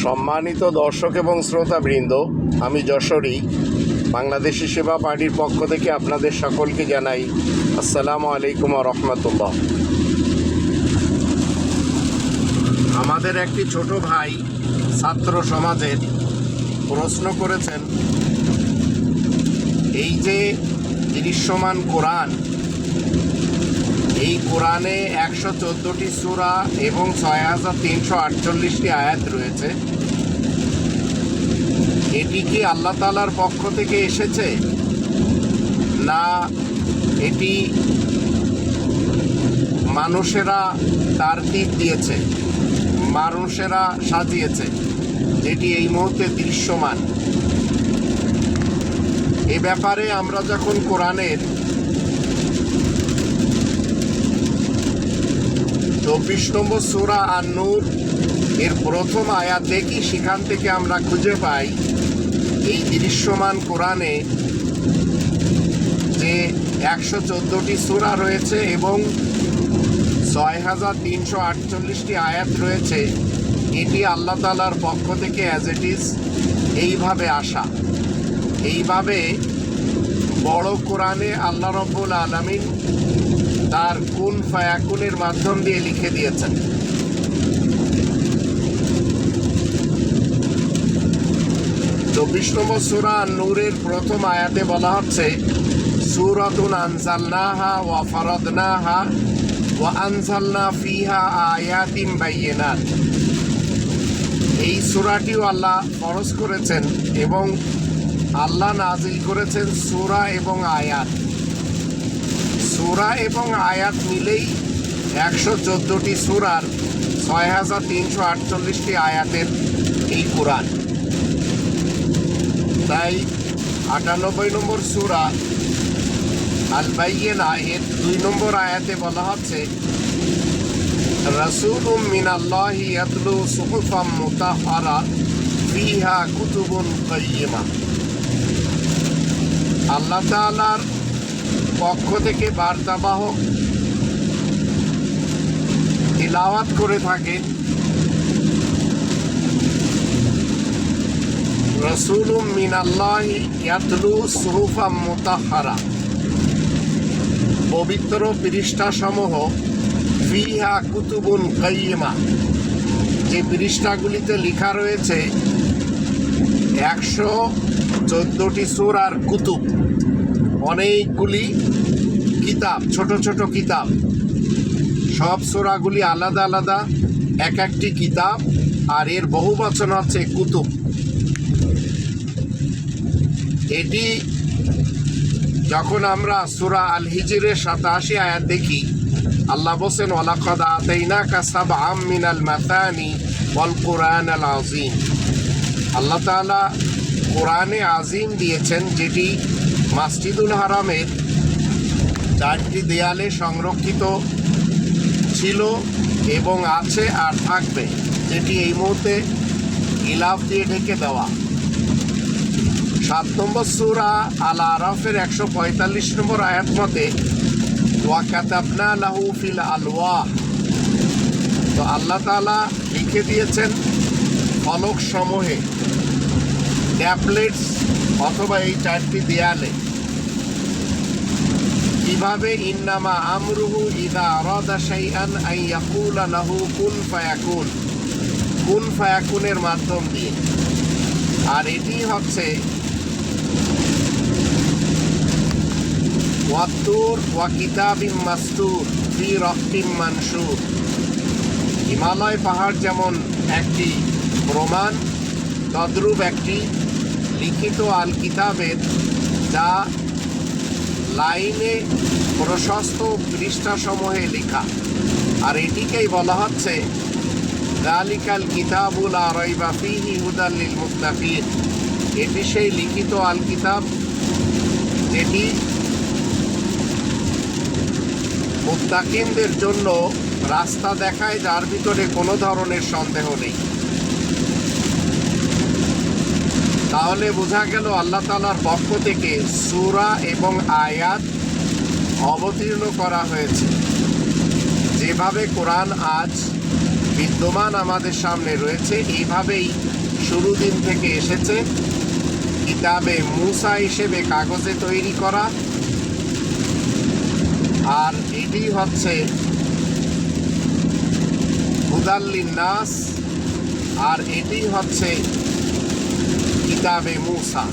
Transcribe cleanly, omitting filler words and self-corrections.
সম্মানিত দর্শক এবং শ্রোতাবৃন্দ, আমি যশোরী বাংলাদেশি সেবা পার্টির পক্ষ থেকে আপনাদের সকলকে জানাই আসসালামু আলাইকুম ওয়া রাহমাতুল্লাহ। আমাদের একটি ছোট ভাই ছাত্র সমাজের প্রশ্ন করেছেন, এই যে দৃশ্যমান কোরআন, এই কোরআনে 114টি সূরা এবং 6348টি আয়াত রয়েছে, এটি কি আল্লাহ তাআলার পক্ষ থেকে এসেছে, না এটি মানুষেরা তারতিব দিয়েছে, মানুষেরা সাজিয়েছে, যেটি এই মুহূর্তে দৃশ্যমান? এ ব্যাপারে আমরা যখন কোরআনের 24 নম্বর সূরা আন-নূর এর প্রথম আয়াত দেখি, সেখান থেকে আমরা খুঁজে পাই এই দৃশ্যমান কোরআনে যে 114টি সূরা রয়েছে এবং 6348টি আয়াত রয়েছে, এটি আল্লাহ তাআলার পক্ষ থেকে অ্যাজ ইট ইজ এইভাবে আসা। এইভাবে বড় কোরআনে আল্লাহ রাব্বুল আলামিন তার কুন ফায়াকুনের মাধ্যম দিয়ে লিখে দিয়েছেন। নম্বর সূরা আন-নূরের প্রথম আয়াতে বলা হচ্ছে, সূরাতুন আনজালনাহা ওয়া ফারাদনাহা ওয়া আনজালনা ফিহা আয়াতিন বাইয়িনাত। এই সূরাটিও আল্লাহ ফরজ করেছেন এবং আল্লাহ নাজিল করেছেন সূরা এবং আয়াত। সূরা এবং আয়াত মিলেই 114টি সূরার 6348টি আয়াতের এই কোরআন। তাই 98 নম্বর সূরা আল বাইয়িনা এর 2 নম্বর আয়াতে বলা হচ্ছে, রাসূলুম মিনাল্লাহি ইয়াতলু সুহুফাম মুতাহহারা ফিহা কুতুবুন কাইয়্যিমা। আল্লাহ তাআলার পক্ষ থেকে বার্তাবাহক তিলাওয়াত করে থাকেন। রাসূলুম মিনাল্লাহি ইয়াতলু সুহুফাম মুতাহহারা, পবিত্র পৃষ্ঠাসমূহ, ফিহা কুতুবুন কাইয়্যিমা, যে পৃষ্ঠাগুলিতে লেখা রয়েছে 114টি সূরার কুতুব, অনেকগুলি কিতাব, ছোট ছোট কিতাব। সব সূরাগুলি আলাদা আলাদা এক একটি কিতাব, আর এর বহুবচন হচ্ছে কুতুব। এটি যখন আমরা সূরা আল হিজরের 87 আয়াত দেখি, আল্লাহ বলেন, ওয়ালাকাদ আতাইনাকা সাবআম মিনাল মাতানি ওয়াল কুরআনাল আযীম। আল্লাহ তাআলা কোরআনে আযীম দিয়েছেন, যেটি মসজিদুল হারামের 4টি দেয়ালে সংরক্ষিত ছিল এবং আছে আর থাকবে, যেটি এই মুহূর্তে গিলাফ দিয়ে ঢেকে দেওয়া। 7 নম্বর সূরা আল আরাফের 145 নম্বর আয়াত মতে, ওয়া কাতাবনা লাহু ফিল আলওয়াহ। তো আল্লাহ তাআলা লিখে দিয়েছেন ফলক সমূহে, ট্যাবলেটস অথবা এই 4টি দেয়ালে, কিভাবে, ইন্নামা আমরুহু ইযা আরাদা শাইআন আন ইয়াকুলা লাহু কুন ফায়াকুন, কুন ফায়াকুনের মাধ্যম দিয়ে। আর এটি হচ্ছে ওয়াত্তুর ওয়া কিতাবিম মাসতুর ফি রাক্কিম মানশুর। হিমালয় পাহাড় যেমন একটি প্রমাণ, তদ্রূপ একটি লিখিত আল কিতাবের, যা লাইনে প্রশস্ত পৃষ্ঠাসমূহে লেখা। আর এটিকেই বলা হচ্ছে যালিকাল কিতাবু লা রাইবা ফীহি হুদাল লিল মুত্তাকিন। এটি সেই লিখিত আল কিতাব যেটি মুত্তাকিনদের জন্য রাস্তা দেখায়, যার ভিতরে কোনো ধরনের সন্দেহ নেই। তাহলে বোঝা গেল আল্লাহ তাআলার পক্ষ থেকে সূরা এবং আয়াত অবতীর্ণ করা হয়েছে। যেভাবে কোরআন আজ বিদ্যমান আমাদের সামনে রয়েছে। এইভাবেই শুরু দিন থেকে এসেছে। কিতাবে মূসা হিসেবে কাগজে তৈরি করা, আর এটি হচ্ছে হুদাল্লিন নাস, আর এটি হচ্ছে কিতাবে মূসা।